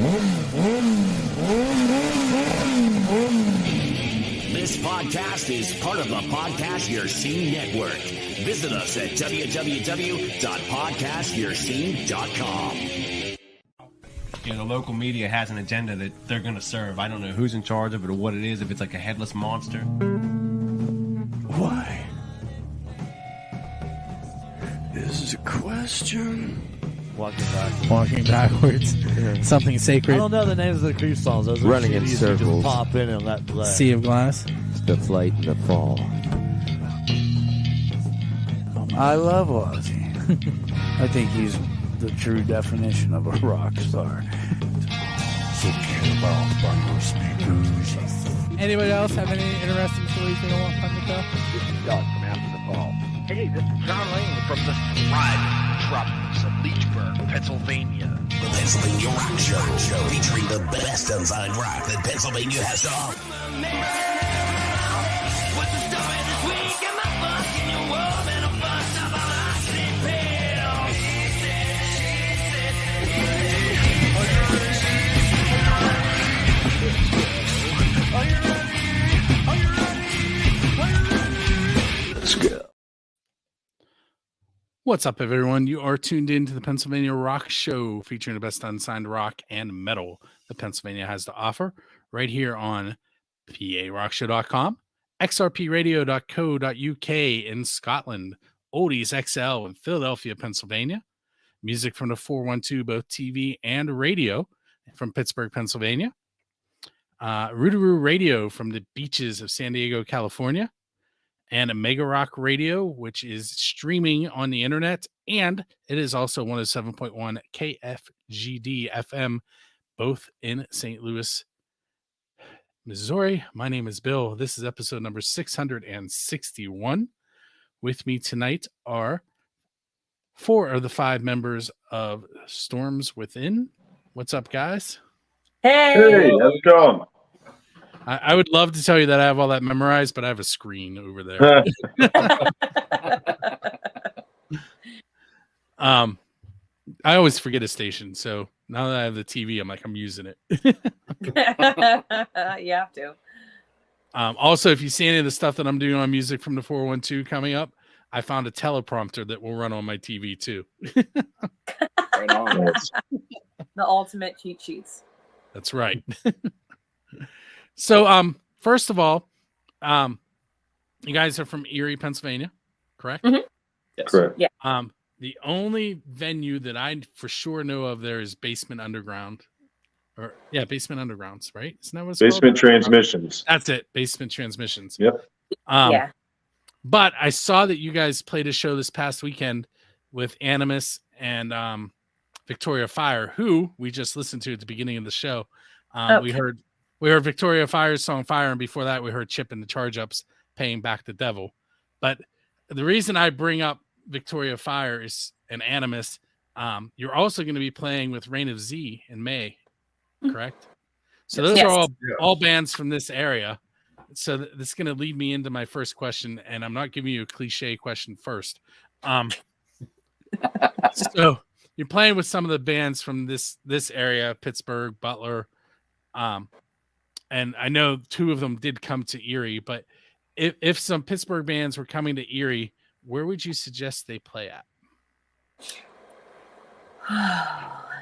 This podcast is part of the Podcast Your Scene Network. Visit us at www.podcastyourscene.com. You know, the local media has an agenda that they're going to serve. I don't know who's in charge of it or what it is, if it's like a headless monster. Why? Is a question. Walking backwards. Something sacred. I don't know the names of the creep songs. Those are Running in CDs you circles. just pop in and let play. Sea of Glass. The flight and the fall. I love Ozzy. I think he's the true definition of a rock star. So came out by your speakers. Anybody else have any interesting stories they don't want from the show? Dog from after the fall. Hey, this is John Lane from the Riding Tropics of Leechburg, Pennsylvania. The Pennsylvania Rock Show, featuring the best unsigned rock that Pennsylvania has to offer. What's the story this week? Am I fucking your woman? I'm fucked up on oxy pills. Are you ready? Are you ready? Are you ready? Let's go. What's up, everyone? You are tuned in to the Pennsylvania Rock Show, featuring the best unsigned rock and metal that Pennsylvania has to offer, right here on PARockShow.com, XRPRadio.co.uk in Scotland, Oldies XL in Philadelphia, Pennsylvania, music from the 412, both TV and radio from Pittsburgh, Pennsylvania, Rootaroo Radio from the beaches of San Diego, California, and a Mega Rock Radio, which is streaming on the internet, and it is also 107.1 KFGD FM, both in St. Louis, Missouri. My name is Bill. This is episode number 661. With me tonight are 4 of the 5 members of Storms Within. What's up, guys? Hey, how's it going? I would love to tell you that I have all that memorized, but I have a screen over there. I always forget a station, so now that I have the TV, I'm like, I'm using it. You have to. Also, if you see any of the stuff that I'm doing on music from the 412 coming up, I found a teleprompter that will run on my TV too. Right on. The ultimate cheat sheets. That's right. So, first of all, you guys are from Erie, Pennsylvania, correct? Mm-hmm. Yes. Correct. Yeah. The only venue that I for sure know of there is Basement Underground. Basement Undergrounds, right? Isn't that what it's Basement called? Transmissions. That's it. Basement Transmissions. Yep. Yeah. But I saw that you guys played a show this past weekend with Animus and Victoria Fire, who we just listened to at the beginning of the show. We heard Victoria Fire's song Fire, and before that we heard Chip and the Charge Ups Paying Back the Devil. But the reason I bring up Victoria Fire is an Animus. You're also going to be playing with Reign of Z in May, correct? So those are all bands from this area. So this is going to lead me into my first question, and I'm not giving you a cliche question first. So you're playing with some of the bands from this area, Pittsburgh, Butler, and I know 2 of them did come to Erie, but if some Pittsburgh bands were coming to Erie, where would you suggest they play at?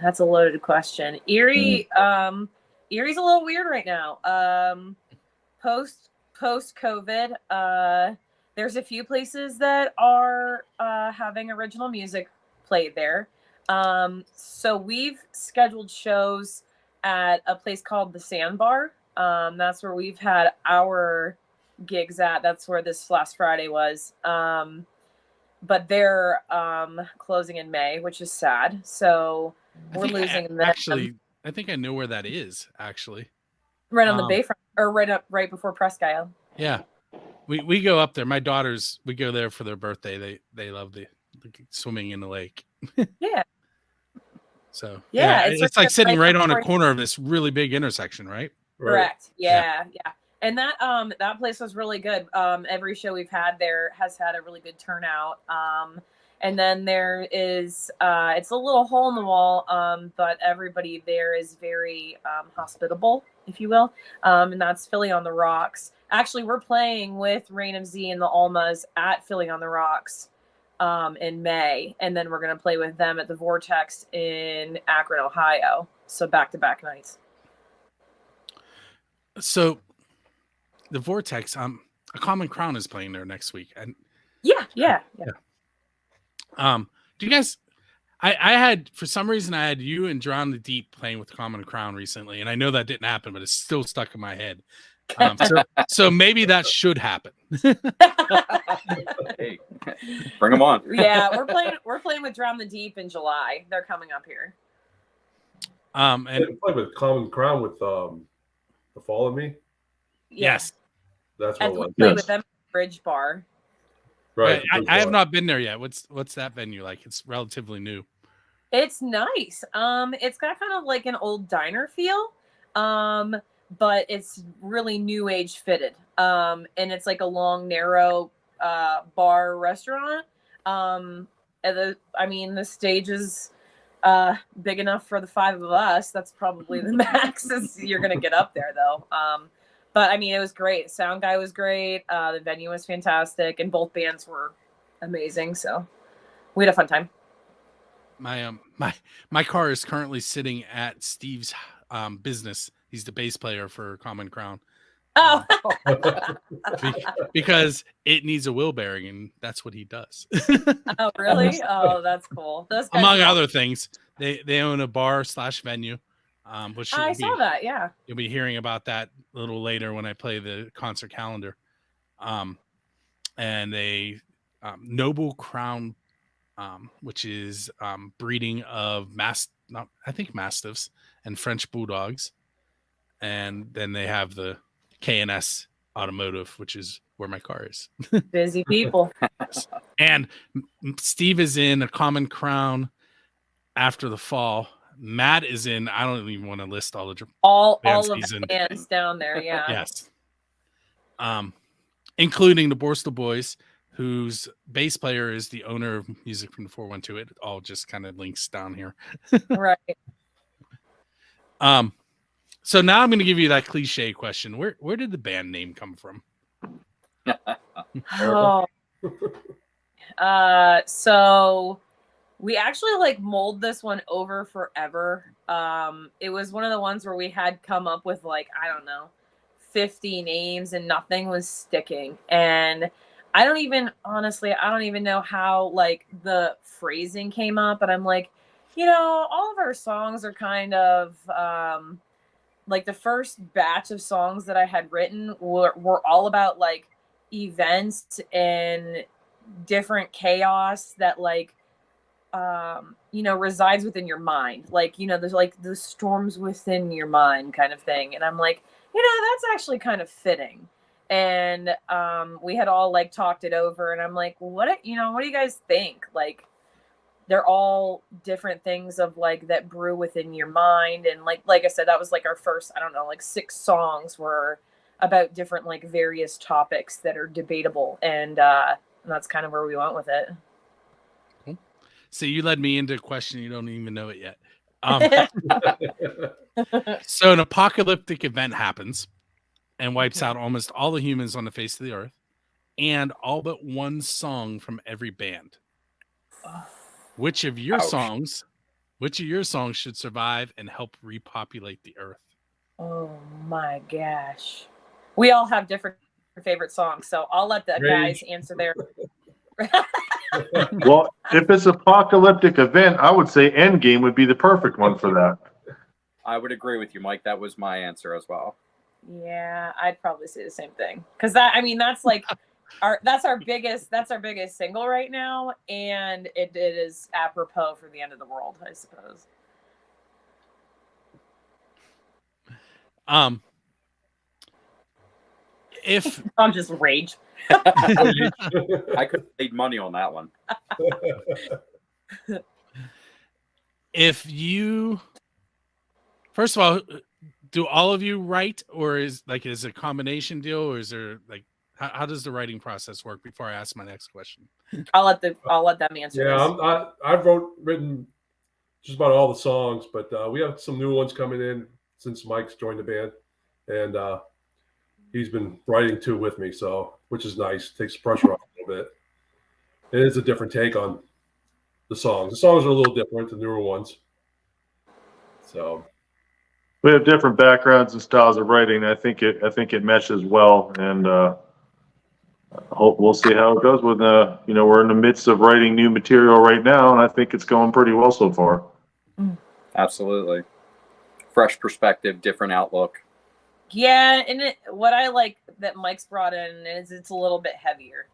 That's a loaded question. Erie, Erie's a little weird right now. Post COVID, there's a few places that are having original music played there. So we've scheduled shows at a place called the Sandbar. That's where we've had our gigs at. That's where this last Friday was. But they're closing in May, which is sad. So we're losing them. Actually, I think I know where that is, actually. Right on the bayfront, or right before Presque Isle. Yeah. We go up there. My daughters, we go there for their birthday. They love the swimming in the lake. Yeah. So yeah, it's like sitting right on a corner of this really big intersection, right? Correct. Yeah. And that place was really good. Every show we've had there has had a really good turnout. And then there is, it's a little hole in the wall, but everybody there is very hospitable, if you will. And that's Philly on the Rocks. Actually, we're playing with Reign of Z and the Almas at Philly on the Rocks in May. And then we're going to play with them at the Vortex in Akron, Ohio. So back-to-back nights. So the Vortex, A Common Crown is playing there next week. And Yeah. Do you guys? I had, for some reason, I had you and Drown the Deep playing with Common Crown recently, and I know that didn't happen, but it's still stuck in my head. So maybe that should happen. Hey, bring them on. Yeah, we're playing with Drown the Deep in July. They're coming up here. And play with Common Crown with The Fall of Me. Yes, that's and what. we play with them at the Bridge Bar. Right. I have not been there yet. What's that venue like? It's relatively new. It's nice. It's got kind of like an old diner feel. But it's really new age fitted. And it's like a long, narrow bar restaurant. The stage is big enough for the 5 of us. That's probably the max you're gonna get up there though. But I mean, it was great. Sound guy was great. The venue was fantastic, and both bands were amazing. So we had a fun time. My car is currently sitting at Steve's business. He's the bass player for Common Crown. Oh, because it needs a wheel bearing, and that's what he does. Oh, really? Oh, that's cool. Among other things, they own a bar/venue. Which I saw that. Yeah, you'll be hearing about that a little later when I play the concert calendar. And a Noble Crown, which is breeding of mastiffs and French bulldogs. And then they have the K&S Automotive, which is where my car is. Busy people. And Steve is in A Common Crown after the fall. Matt is in, I don't even want to list all the all of the bands down there. Yeah. Yes. Including the Borstal Boys, whose bass player is the owner of Music from the 412. It all just kind of links down here. Right. So now I'm going to give you that cliche question. Where did the band name come from? So we actually mulled this one over forever. It was one of the ones where we had come up with 50 names and nothing was sticking. And I don't even know how the phrasing came up, but I'm like, all of our songs are kind of the first batch of songs that I had written were all about events and different chaos that resides within your mind. There's the storms within your mind kind of thing. And I'm like, that's actually kind of fitting. And we had all talked it over, and I'm like, what do you guys think? They're all different things of that brew within your mind. And like I said, that was our first, 6 songs were about different various topics that are debatable. And that's kind of where we went with it. Cool. So you led me into a question. You don't even know it yet. So an apocalyptic event happens and wipes out almost all the humans on the face of the earth and all but one song from every band. Which of your songs should survive and help repopulate the earth? Oh my gosh. We all have different favorite songs, so I'll let the guys answer their. Well, if it's apocalyptic event, I would say Endgame would be the perfect one for that. I would agree with you, Mike. That was my answer as well. Yeah, I'd probably say the same thing. Because that's our biggest single right now, and it is apropos for the end of the world, I suppose. If I'm just rage. I could have made money on that one. If you, first of all, do all of you write, or is it a combination deal, or is there How does the writing process work before I ask my next question? I'll let them answer. Yeah, I've written just about all the songs, but we have some new ones coming in since Mike's joined the band, and he's been writing too with me, so which is nice. Takes the pressure off a little bit. It is a different take on the songs. The songs are a little different, the newer ones. So we have different backgrounds and styles of writing. I think it meshes well, and hope we'll see how it goes. With we're in the midst of writing new material right now, and I think it's going pretty well so far. Absolutely, fresh perspective, different outlook. Yeah, and what I like that Mike's brought in is it's a little bit heavier.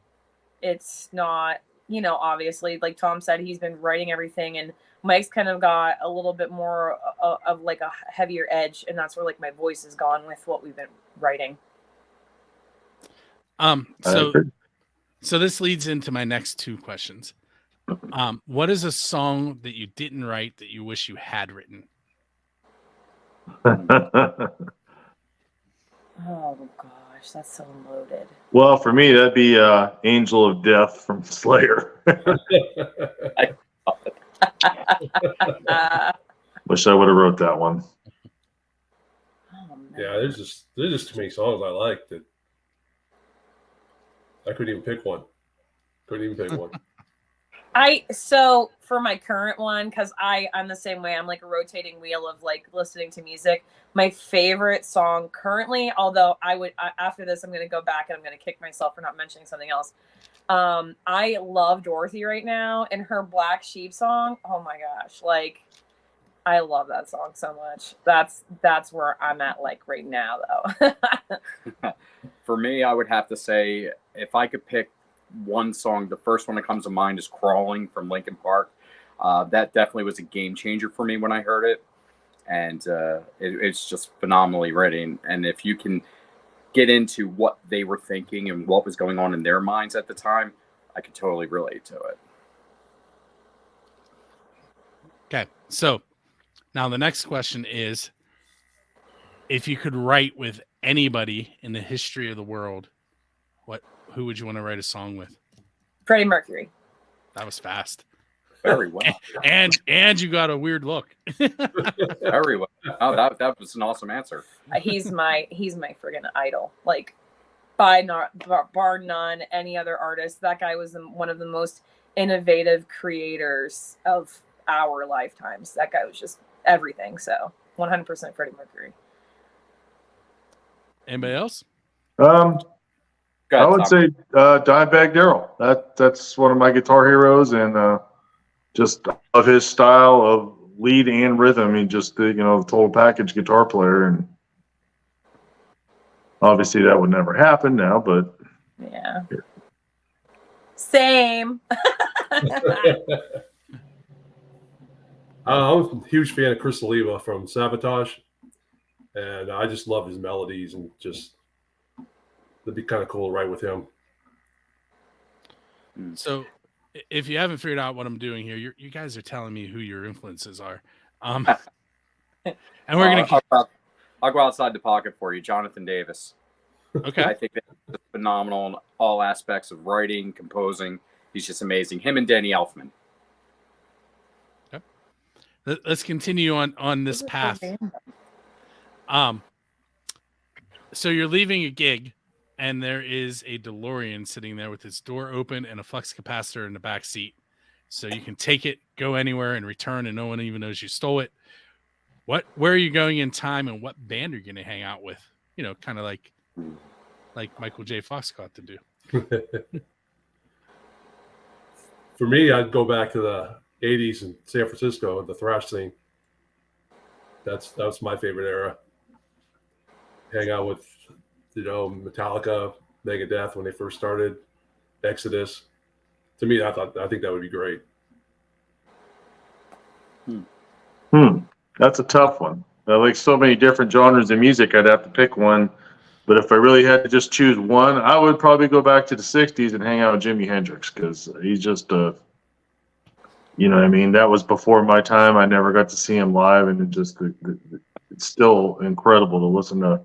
It's not, obviously, like Tom said, he's been writing everything, and Mike's kind of got a little bit more of like a heavier edge, and that's where like my voice has gone with what we've been writing. So this leads into my next two questions. What is a song that you didn't write that you wish you had written? Oh gosh, that's so loaded. Well, for me, that'd be Angel of Death from Slayer. Wish I would have wrote that one. Oh, yeah, there's just too many songs I like that I couldn't even pick one. So for my current one, because I'm the same way. I'm like a rotating wheel of like listening to music. My favorite song currently, although after this, I'm going to go back and I'm going to kick myself for not mentioning something else. I love Dorothy right now and her Black Sheep song. Oh my gosh. Like I love that song so much. That's where I'm at like right now though. For me, I would have to say if I could pick one song, the first one that comes to mind is Crawling from Linkin Park. That definitely was a game changer for me when I heard it. And it's just phenomenally written. And if you can get into what they were thinking and what was going on in their minds at the time, I could totally relate to it. Okay, so now the next question is, if you could write with anybody in the history of the world, who would you want to write a song with? Freddie Mercury. That was fast. Very well. And you got a weird look. Very well. Oh, that was an awesome answer. He's my friggin' idol. Like bar none, any other artist. That guy was one of the most innovative creators of our lifetimes. That guy was just everything. So 100% Freddie Mercury. Anybody else? I would say Dimebag Darrell. That's one of my guitar heroes, and just of his style of lead and rhythm. He just the total package guitar player, and obviously that would never happen now. But yeah, same. I'm a huge fan of Chris Oliva from Sabotage, and I just love his melodies and just. It'd be kind of cool to write with him. So, if you haven't figured out what I'm doing here, you guys are telling me who your influences are. And we're gonna. I'll go outside the pocket for you, Jonathan Davis. Okay. I think that's phenomenal in all aspects of writing, composing. He's just amazing. Him and Danny Elfman. Okay. Let's continue on this path. So you're leaving a gig. And there is a DeLorean sitting there with its door open and a flux capacitor in the back seat. So you can take it, go anywhere, and return, and no one even knows you stole it. Where are you going in time, and what band are you going to hang out with? Kind of like Michael J. Fox got to do. For me, I'd go back to the 80s in San Francisco, the thrash scene. That was my favorite era. Hang out with Metallica, Megadeth when they first started, Exodus. To me, I think that would be great. That's a tough one. I like so many different genres of music. I'd have to pick one, but if I really had to just choose one, I would probably go back to the '60s and hang out with Jimi Hendrix because he's just that was before my time. I never got to see him live, and it's still incredible to listen to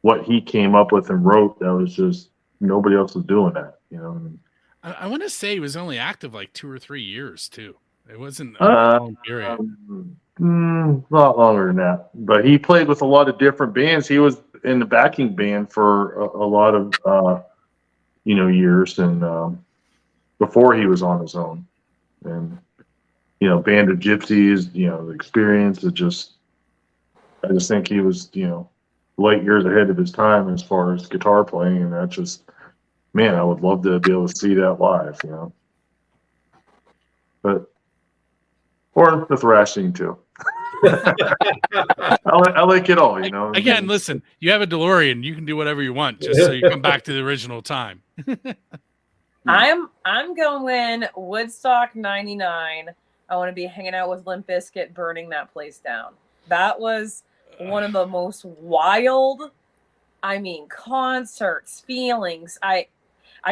what he came up with and wrote. That was just nobody else was doing that, you know. I want to say he was only active like 2 or 3 years too. It wasn't a long period. A lot longer than that. But he played with a lot of different bands. He was in the backing band for a lot of years, and before he was on his own. And Band of Gypsies, the Experience. I just think he was light years ahead of his time as far as guitar playing, and that just, man, I would love to be able to see that live, But or the thrashing too. I like it all, Again, listen, you have a DeLorean, you can do whatever you want, just so you come back to the original time. I'm going Woodstock '99. I want to be hanging out with Limp Bizkit, burning that place down. That was one of the most wild, concerts, feelings. I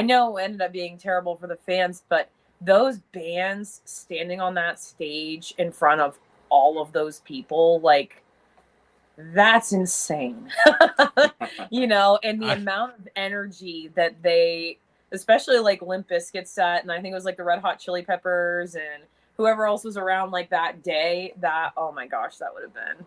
know it ended up being terrible for the fans, but those bands standing on that stage in front of all of those people, like, that's insane. And the amount of energy that they, especially like Limp Bizkit set, and I think it was like the Red Hot Chili Peppers and whoever else was around like that day, that, oh my gosh, that would have been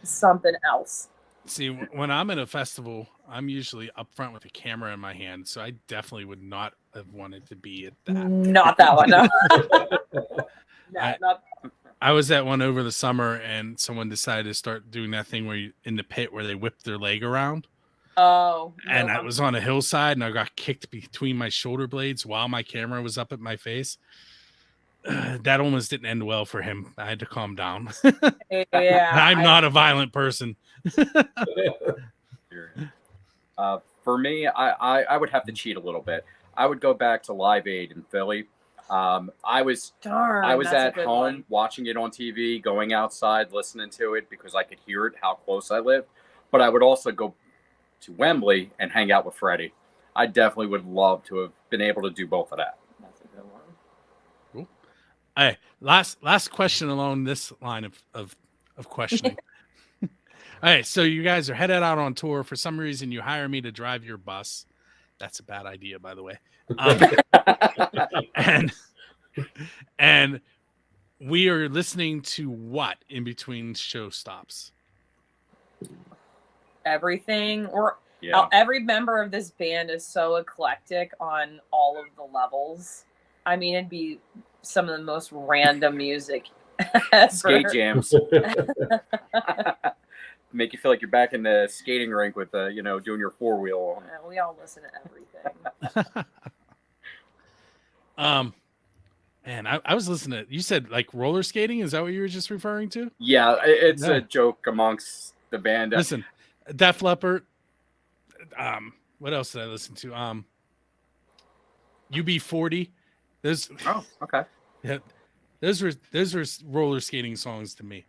something else. See, when I'm at a festival, I'm usually up front with a camera in my hand, so I definitely would not have wanted to be at that. Not that one, no. I was at one over the summer, and someone decided to start doing that thing where you, in the pit where they whip their leg around. Oh. And I was on a hillside, and I got kicked between my shoulder blades while my camera was up at my face. That almost didn't end well for him. I had to calm down. Yeah, I'm not a violent person. For me, I would have to cheat a little bit. I would go back to Live Aid in Philly. I was at home watching it on TV, going outside, listening to it because I could hear it, how close I live. But I would also go to Wembley and hang out with Freddie. I definitely would love to have been able to do both of that. That's a good one. Cool. Hey, last question along this line of questioning. All right, so you guys are headed out on tour. For some reason, you hire me to drive your bus. That's a bad idea, by the way. And we are listening to what in between show stops? Everything. Every member of this band is so eclectic on all of the levels. It'd be some of the most random music ever. Skate jams. Make you feel like you're back in the skating rink with doing your four-wheel. We all listen to everything. And I was listening to, you said like roller skating. Is that what you were just referring to? Yeah, it's a joke amongst the band. Listen, Def Leppard. What else did I listen to? UB40. Those. Oh, okay. Yeah, those were roller skating songs to me.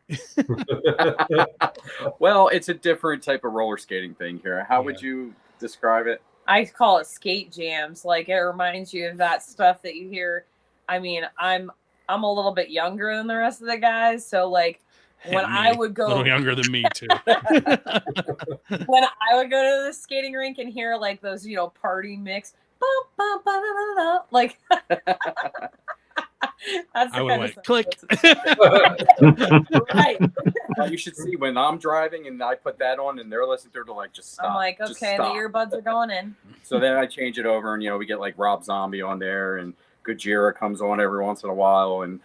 Well, it's a different type of roller skating thing here. How would you describe it? I call it skate jams. Like, it reminds you of that stuff that you hear. I'm a little bit younger than the rest of the guys, so like when I would go a little younger than me too. When I would go to the skating rink and hear like those, party mix, like that's the I would kind wait. of Click. Right. You should see when I'm driving and I put that on and they're listening to it, like, just stop. I'm like, okay, the earbuds are going in. So then I change it over and we get like Rob Zombie on there and Gojira comes on every once in a while, and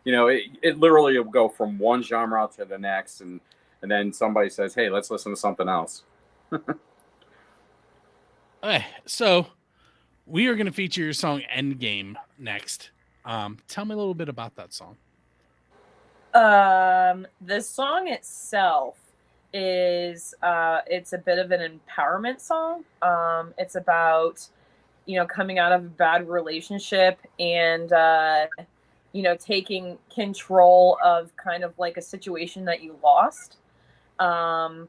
it literally will go from one genre to the next, and then somebody says, "Hey, let's listen to something else." Okay, so we are going to feature your song "Endgame" next. Tell me a little bit about that song. The song itself is it's a bit of an empowerment song. It's about coming out of a bad relationship and, taking control of kind of like a situation that you lost. And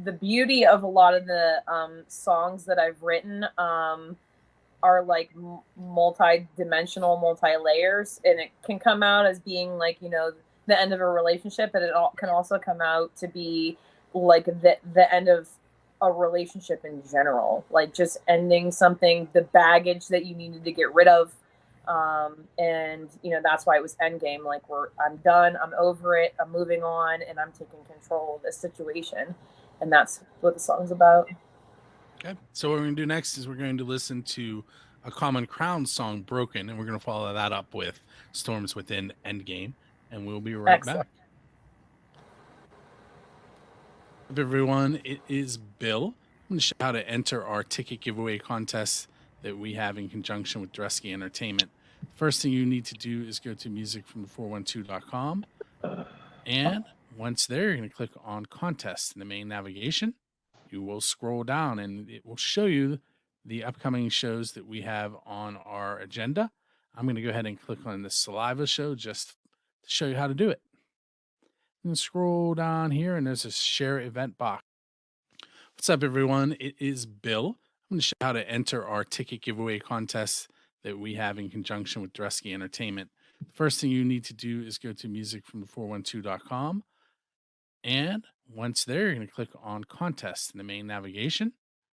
the beauty of a lot of the songs that I've written are like multi-dimensional, multi-layers, and it can come out as being like, the end of a relationship, but it can also come out to be like the end of a relationship in general, like just ending something, the baggage that you needed to get rid of. And you know, that's why it was Endgame. Like I'm done, I'm over it, I'm moving on, and I'm taking control of this situation. And that's what the song's about. Okay. So what we're going to do next is we're going to listen to a Common Crown song, Broken, and we're going to follow that up with Storms Within, Endgame, and we'll be right back. Everyone, it is Bill. I'm going to show how to enter our ticket giveaway contest that we have in conjunction with Dresky Entertainment. First thing you need to do is go to musicfromthe412.com, and once there, you're going to click on contest in the main navigation. You will scroll down and it will show you the upcoming shows that we have on our agenda. I'm going to go ahead and click on the Saliva show just to show you how to do it. And scroll down here and there's a share event box. What's up, everyone? It is Bill. I'm going to show you how to enter our ticket giveaway contest that we have in conjunction with Dresky Entertainment. The first thing you need to do is go to musicfromthe412.com, and once there, you're going to click on contest in the main navigation.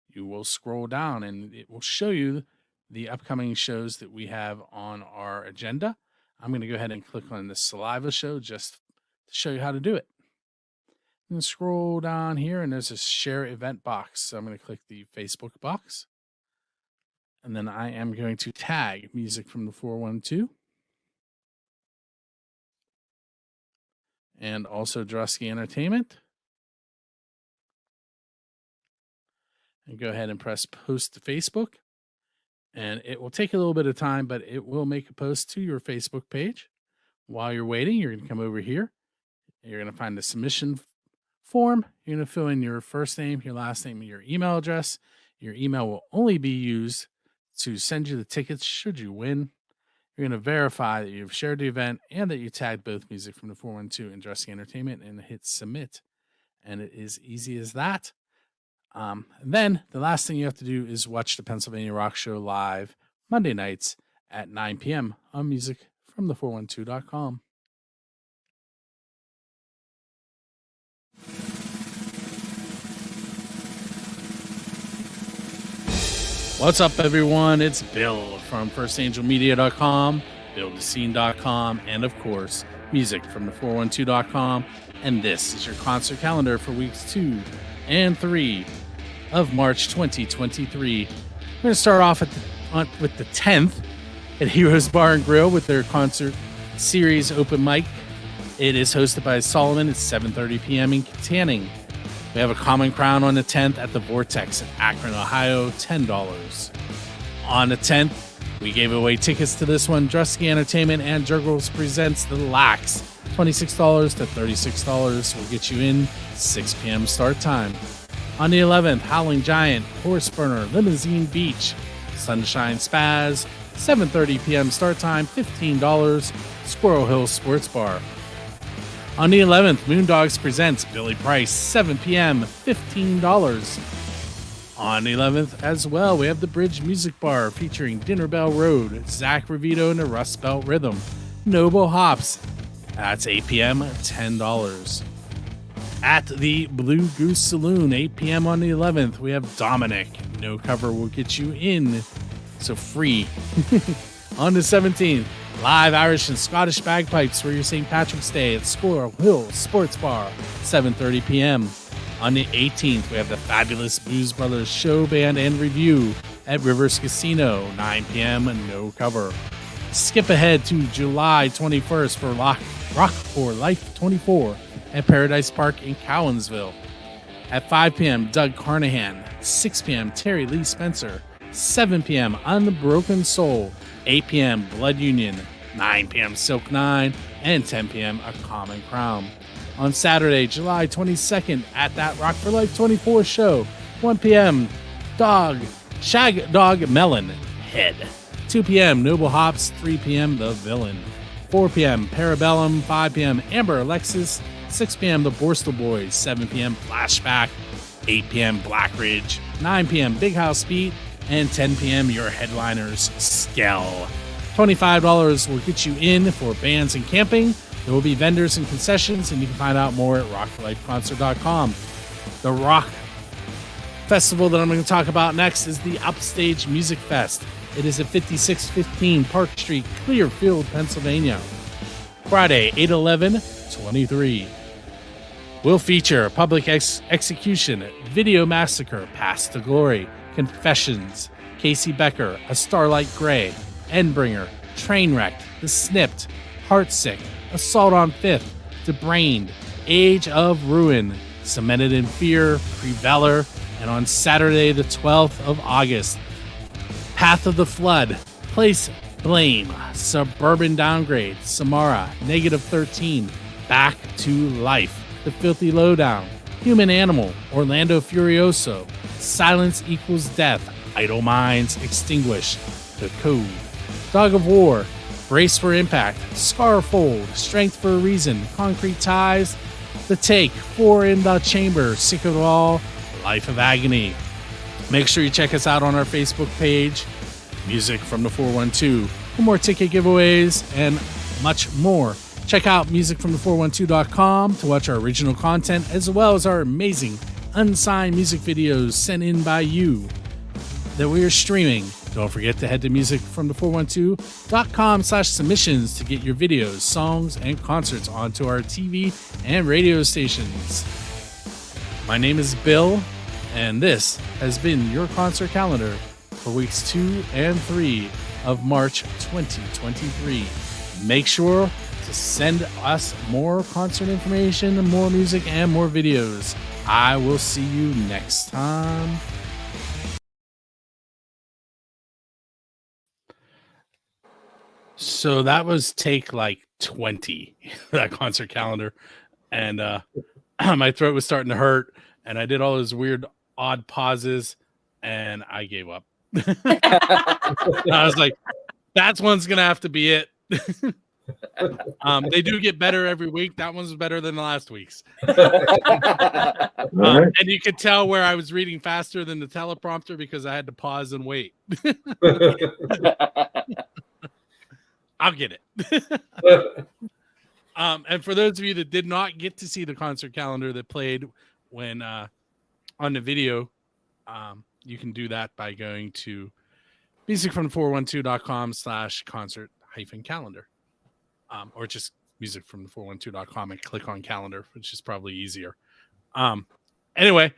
You will scroll down and it will show you the upcoming shows that we have on our agenda. I'm going to go ahead and click on the Saliva show just to show you how to do it. And scroll down here and there's a share event box. So I'm going to click the Facebook box. And then I am going to tag Music from the 412. And also Dresky Entertainment. And go ahead and press post to Facebook. And it will take a little bit of time, but it will make a post to your Facebook page. While you're waiting, you're going to come over here. You're going to find the submission form. You're going to fill in your first name, your last name, and your email address. Your email will only be used to send you the tickets should you win. You're going to verify that you've shared the event and that you tagged both Music from the 412 and Dresky Entertainment and hit submit. And it is easy as that. And then the last thing you have to do is watch the Pennsylvania Rock Show live Monday nights at 9 p.m. on musicfromthe412.com. What's up, everyone? It's Bill from FirstAngelMedia.com, BuildAScene.com, and of course, MusicFromThe412.com. And this is your concert calendar for weeks 2 and 3 of March 2023. We're going to start off with the 10th at Heroes Bar and Grill with their concert series open mic. It is hosted by Solomon at 7:30 p.m. in Canning. We have a Common Crown on the 10th at the Vortex in Akron, Ohio, $10. On the 10th, we gave away tickets to this one. Dresky Entertainment and Jurgles presents The Lax, $26 to $36 will get you in, 6 p.m. start time. On the 11th, Howling Giant, Horse Burner, Limousine Beach, Sunshine Spaz, 7:30 p.m. start time, $15, Squirrel Hill Sports Bar. On the 11th, Moondogs presents Billy Price, 7 p.m., $15. On the 11th as well, we have the Bridge Music Bar featuring Dinner Bell Road, Zach Revito and the Rust Belt Rhythm, Noble Hops. That's 8 p.m., $10. At the Blue Goose Saloon, 8 p.m. on the 11th, we have Dominic. No cover will get you in, so free. On the 17th, live Irish and Scottish bagpipes for your St. Patrick's Day at Squirrel Hill Sports Bar, 7:30 p.m. On the 18th, we have the Fabulous Blues Brothers Show Band and Review at Rivers Casino, 9 p.m. No cover. Skip ahead to July 21st for Rock for Life 24 at Paradise Park in Cowansville. At 5 p.m., Doug Carnahan. 6 p.m., Terry Lee Spencer. 7 p.m., Unbroken Soul. 8 p.m., Blood Union. 9 p.m., Silk 9. And 10 p.m., A Common Crown. On Saturday, July 22nd, at that Rock for Life 24 show, 1 p.m., Shag Dog Melon Head. 2 p.m., Noble Hops. 3 p.m., The Villain. 4 p.m., Parabellum. 5 p.m., Amber Alexis. 6 p.m., The Borstal Boys. 7 p.m., Flashback. 8 p.m., Black Ridge. 9 p.m., Big House Beat. And 10 p.m., your headliners, Skell. $25 will get you in for bands and camping. There will be vendors and concessions, and you can find out more at rockforlifeconcert.com. The Rock Festival that I'm going to talk about next is the Upstage Music Fest. It is at 5615 Park Street, Clearfield, Pennsylvania. Friday, 8/11/23. Will feature Public Execution, Video Massacre, Past to Glory, Confessions, Casey Becker, A Starlight Gray, Endbringer, Trainwrecked, The Snipped, Heartsick, Assault on Fifth, Debrained, Age of Ruin, Cemented in Fear, Preveller, and on Saturday the 12th of August, Path of the Flood, Place Blame, Suburban Downgrade, Samara, Negative 13, Back to Life, The Filthy Lowdown, Human Animal, Orlando Furioso, Silence Equals Death, Idle Minds Extinguished, The Code, Dog of War, Brace for Impact, Scarfold, Strength for a Reason, Concrete Ties, The Take, Four in the Chamber, Sick of It All, Life of Agony. Make sure you check us out on our Facebook page, Music from the 412, for more ticket giveaways and much more. Check out musicfromthe412.com to watch our original content, as well as our amazing unsigned music videos sent in by you that we are streaming. Don't forget to head to musicfromthe412.com/submissions to get your videos, songs, and concerts onto our TV and radio stations. My name is Bill, and this has been your concert calendar for weeks 2 and 3 of March 2023. Make sure to send us more concert information, more music, and more videos. I will see you next time. So that was take like 20, that concert calendar. And my throat was starting to hurt. And I did all those weird, odd pauses. And I gave up. I was like, that one's going to have to be it. They do get better every week. That one's better than the last week's. And you could tell where I was reading faster than the teleprompter because I had to pause and wait. I'll get it. And for those of you that did not get to see the concert calendar that played when on the video, you can do that by going to musicfromthe412.com/concert-calendar. Or just musicfromthe412.com and click on calendar, which is probably easier. Anyway,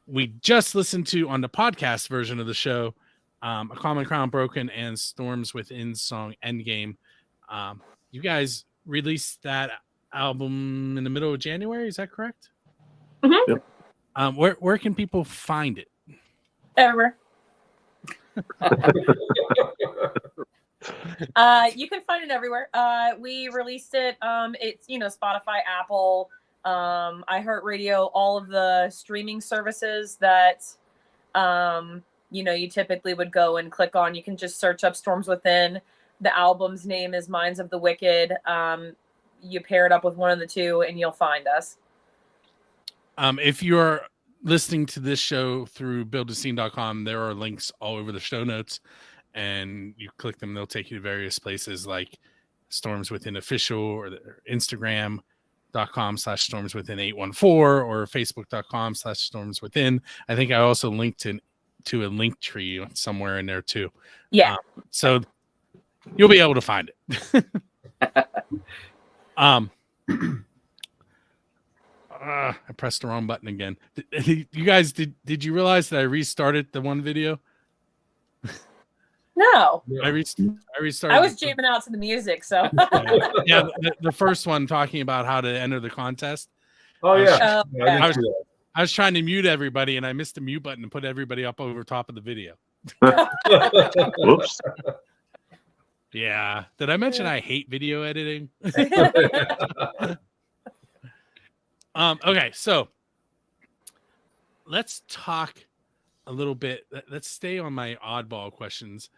we just listened to, on the podcast version of the show, A Common Crown Broken and Storms Within song Endgame. You guys released that album in the middle of January, is that correct? Mm-hmm. Yep. Where can people find it? Everywhere. You can find it everywhere. We released it. It's, Spotify, Apple, iHeartRadio, all of the streaming services that, you typically would go and click on. You can just search up Storms Within. The album's name is Minds of the Wicked. You pair it up with one of the two and you'll find us. If you're listening to this show through buildascene.com, there are links all over the show notes, and you click them, they'll take you to various places like Storms Within Official or Instagram.com/StormsWithin814 or Facebook.com/StormsWithin. I think I also linked to a link tree somewhere in there too. Yeah. So you'll be able to find it. I pressed the wrong button again. You guys, did you realize that I restarted the one video? No. I restarted. I was jamming out to the music, so. Yeah, the first one talking about how to enter the contest. Oh, yeah. I was trying to mute everybody, and I missed the mute button and put everybody up over top of the video. Whoops. Yeah. Did I mention I hate video editing? Okay, so let's talk a little bit. Let's stay on my oddball questions.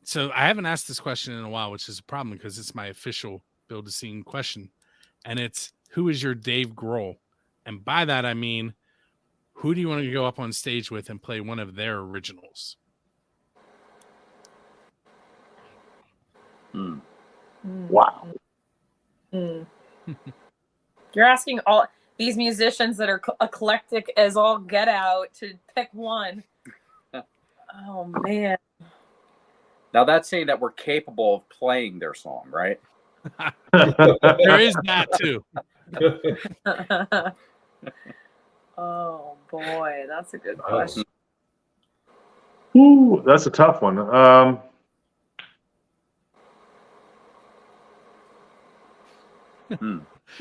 So I haven't asked this question in a while, which is a problem because it's my official Build a Scene question. And it's, who is your Dave Grohl? And by that, I mean, who do you want to go up on stage with and play one of their originals? Wow. You're asking all. these musicians that are eclectic as all get out to pick one. Oh man. Now that's saying that we're capable of playing their song, right? There is that too. Oh boy, that's a good question. Ooh, that's a tough one.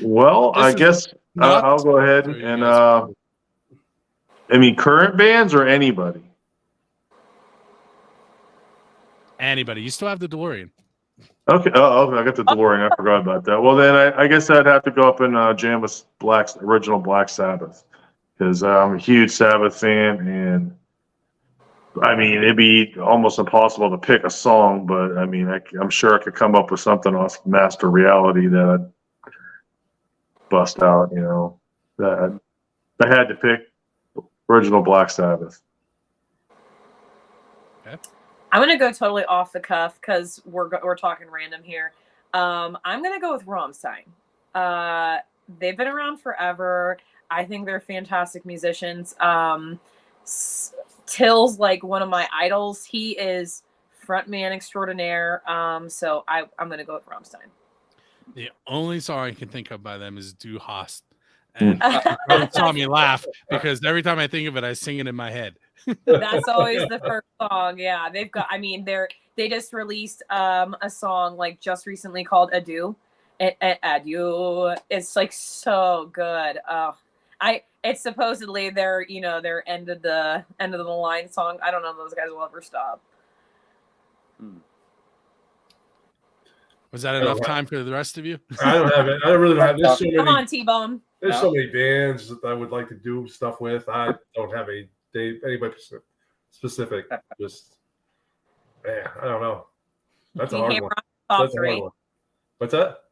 Well, I guess I'll go ahead and I mean, current bands or anybody? Anybody. You still have the DeLorean. Okay. Oh, I got the DeLorean. I forgot about that. Well, then I guess I'd have to go up and jam with original Black Sabbath, because I'm a huge Sabbath fan, and I mean, it'd be almost impossible to pick a song, but I mean, I'm sure I could come up with something off Master Reality that I'd bust out. You know, that I had to pick original Black Sabbath. Okay. I'm gonna go totally off the cuff because we're talking random here. I'm gonna go with Rammstein. They've been around forever. I think they're fantastic musicians. Till's like one of my idols. He is frontman extraordinaire. So I'm gonna go with Rammstein. The only song I can think of by them is Du hast. And it saw me laugh because every time I think of it, I sing it in my head. That's always the first song. Yeah, they've got. I mean, they just released a song like just recently called "Adieu." Adieu. It's like so good. It's supposedly their end of the line song. I don't know if those guys will ever stop. Was that enough time for the rest of you? I don't have it. I really don't have. There's so many. Come on, T-Bone. There's so many bands that I would like to do stuff with. I don't have anybody specific. Just, man, I don't know. That's a hard one. Top three. What's that?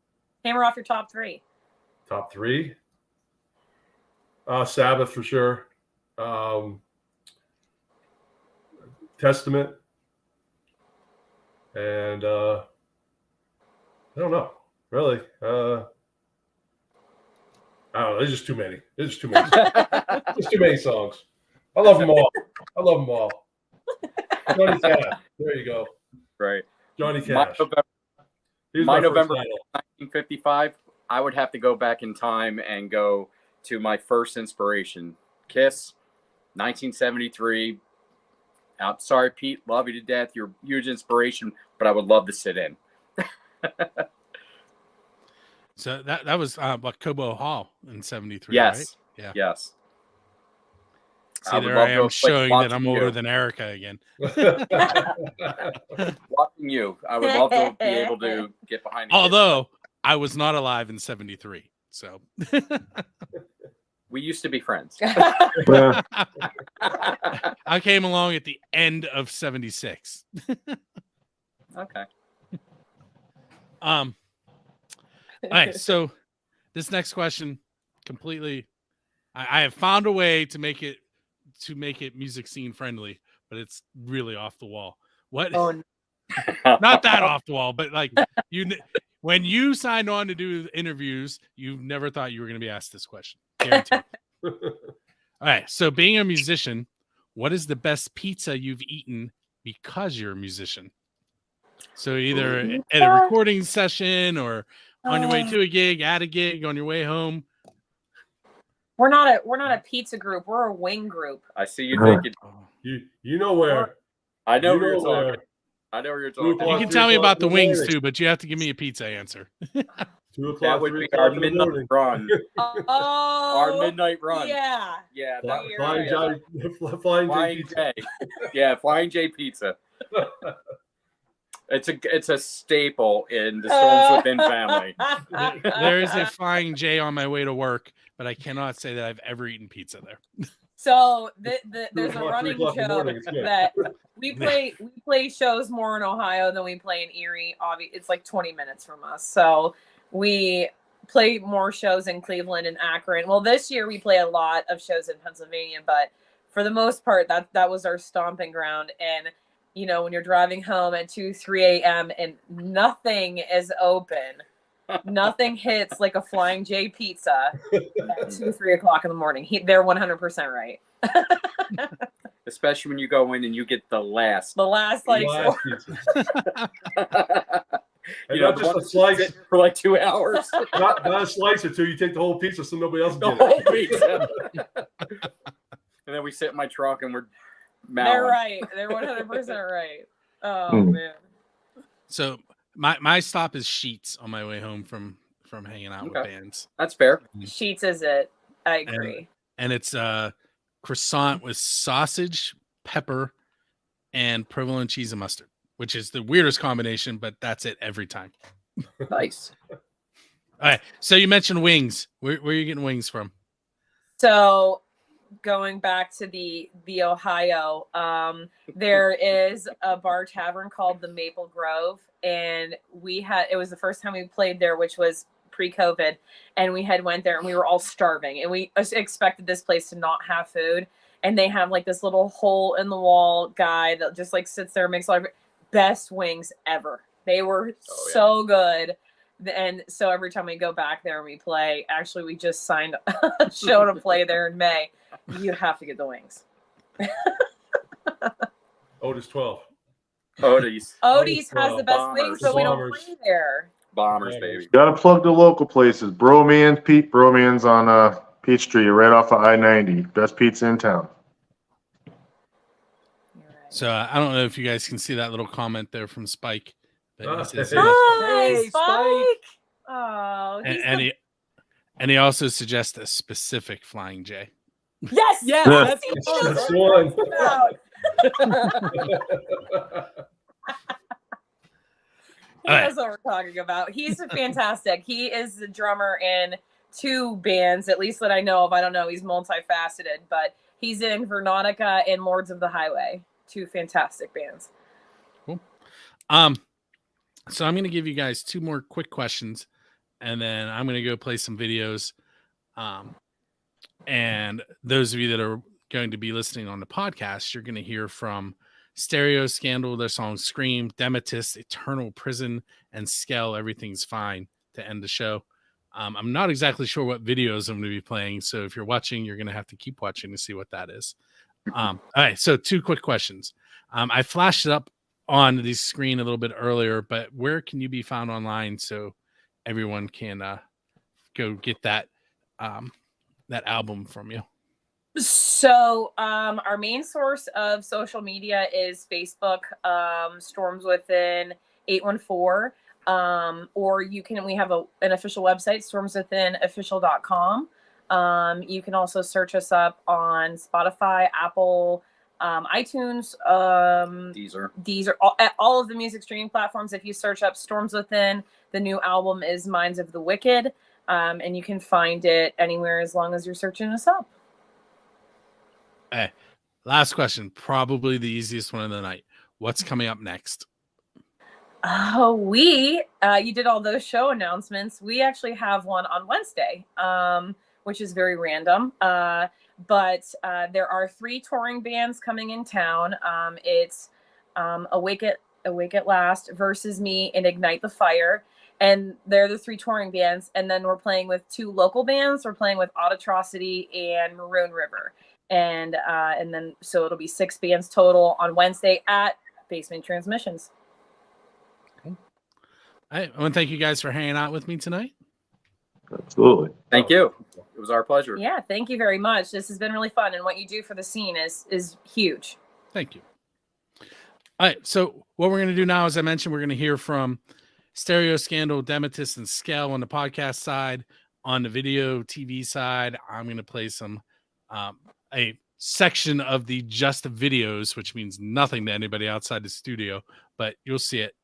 Hammer off your top three. Top three? Sabbath for sure. Testament. And I don't know. Really. I don't know. There's just too many. There's too many. There's too many songs. I love them all. Johnny Cash. There you go. Right. Johnny Cash. My November 1955, I would have to go back in time and go to my first inspiration. Kiss, 1973. I'm sorry, Pete. Love you to death. You're a huge inspiration, but I would love to sit in. So that was Cobo Hall in 73, yes. Right? Yeah. Yes. See, there I am showing that I'm older than Erica again. Watching you. I would love to be able to get behind. Although I was not alive in 73. So we used to be friends. I came along at the end of 76. Okay. All right, so this next question completely I have found a way to make it music scene friendly, but it's really off the wall. What? Oh, no. Not that off the wall, but like when you signed on to do interviews, you never thought you were going to be asked this question. Guaranteed. All right, so being a musician, what is the best pizza you've eaten because you're a musician? So either at a recording session or on your way to a gig, at a gig, on your way home. We're not a pizza group. We're a wing group. I see you thinking. You know where? I know where you're talking. I know where you're talking. You can tell me about the wings too, but you have to give me a pizza answer. 2 o'clock. That would be our midnight run. Our midnight run. Yeah. Yeah. Flying J. Yeah, Flying J Pizza. It's a staple in the Storms Within family. There is a Flying J on my way to work, but I cannot say that I've ever eaten pizza there. So there's a running joke that we play shows more in Ohio than we play in Erie. It's like 20 minutes from us. So we play more shows in Cleveland and Akron. Well, this year we play a lot of shows in Pennsylvania, but for the most part, that was our stomping ground. And when you're driving home at 2-3 a.m. and nothing is open, Nothing hits like a Flying J pizza at 2, 3 o'clock in the morning. They're 100% right. Especially when you go in and you get the last like. And not just a slice for like 2 hours. not a slice or two. You take the whole pizza so nobody else The can whole get it. pizza. And then we sit in my truck and we're They're right. They're 100% right. Oh man. So my stop is Sheets on my way home from hanging out with bands. That's fair. Sheets is it. I agree. And it's croissant with sausage, pepper, and provolone cheese and mustard, which is the weirdest combination, but that's it every time. Nice. All right. So you mentioned wings. Where are you getting wings from? So going back to the Ohio, there is a bar tavern called the Maple Grove, and it was the first time we played there, which was pre-COVID, and we went there and we were all starving, and we expected this place to not have food, and they have like this little hole in the wall guy that just like sits there and makes best wings ever. They were so good. And so every time we go back there and we play, actually we just signed a show to play there in May. You have to get the wings. Otis 12. Otis has the best wings, but we don't play there. Bombers, baby. Gotta plug the local places. Pete Broman's on Peachtree, right off of I-90. Best pizza in town. So I don't know if you guys can see that little comment there from Spike. But he says, Hi, Spike. Oh, and he also suggests a specific Flying J. Yes, That's one. He knows what we're talking about. He's fantastic. He is the drummer in 2 bands, at least that I know of. I don't know. He's multifaceted, but he's in Vernonica and Lords of the Highway. 2 fantastic bands. Cool. So I'm going to give you guys 2 more quick questions, and then I'm going to go play some videos. And those of you that are going to be listening on the podcast, you're going to hear from Stereo Scandal, their song Scream, Demetis, Eternal Prison, and Skell, Everything's Fine, to end the show. I'm not exactly sure what videos I'm going to be playing, so if you're watching, you're going to have to keep watching to see what that is. All right, so 2 quick questions. I flashed it up on the screen a little bit earlier, but where can you be found online so everyone can go get that album from you? So our main source of social media is Facebook, Storms Within 814, or we have an official website, stormswithinofficial.com. You can also search us up on Spotify, Apple, iTunes, Deezer, all of the music streaming platforms. If you search up Storms Within, the new album is Minds of the Wicked, and you can find it anywhere as long as you're searching us up. Hey, last question, probably the easiest one of the night. What's coming up next? You did all those show announcements. We actually have one on Wednesday, which is very random. But there are 3 touring bands coming in town. It's Awake at Last, Versus Me, and Ignite the Fire. And they're the 3 touring bands. And then we're playing with 2 local bands. We're playing with Autotrocity and Maroon River. And then so it'll be 6 bands total on Wednesday at Basement Transmissions. Cool. I want to thank you guys for hanging out with me tonight. Absolutely. Thank you. It was our pleasure. Yeah, thank you very much. This has been really fun, and what you do for the scene is huge. Thank you. All right, so what we're going to do now, as I mentioned, we're going to hear from Stereo Scandal, Demetis, and Skell on the podcast side. On the video TV side, I'm going to play some a section of the just videos, which means nothing to anybody outside the studio, but you'll see it.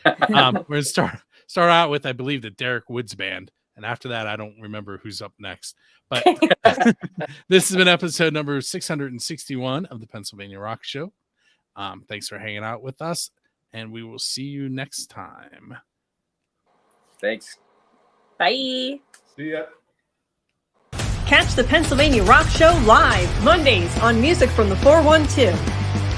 We're going to start out with, I believe, the Derek Woods Band. And after that, I don't remember who's up next. But this has been episode number 661 of the Pennsylvania Rock Show. Thanks for hanging out with us, and we will see you next time. Thanks. Bye. See ya. Catch the Pennsylvania Rock Show live Mondays on Music from the 412.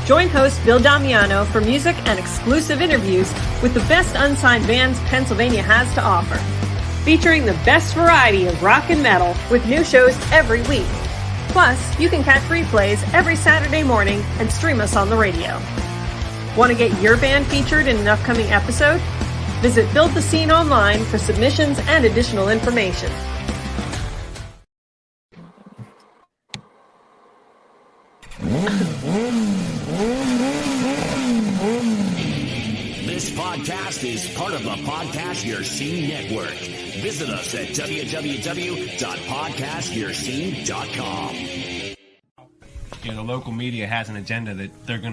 Join host Bill Damiano for music and exclusive interviews with the best unsigned bands Pennsylvania has to offer. Featuring the best variety of rock and metal with new shows every week. Plus, you can catch replays every Saturday morning and stream us on the radio. Want to get your band featured in an upcoming episode? Visit Build the Scene online for submissions and additional information. This podcast is part of the Podcast Your Scene Network. Visit us at www.podcastyourscene.com. The local media has an agenda that they're going to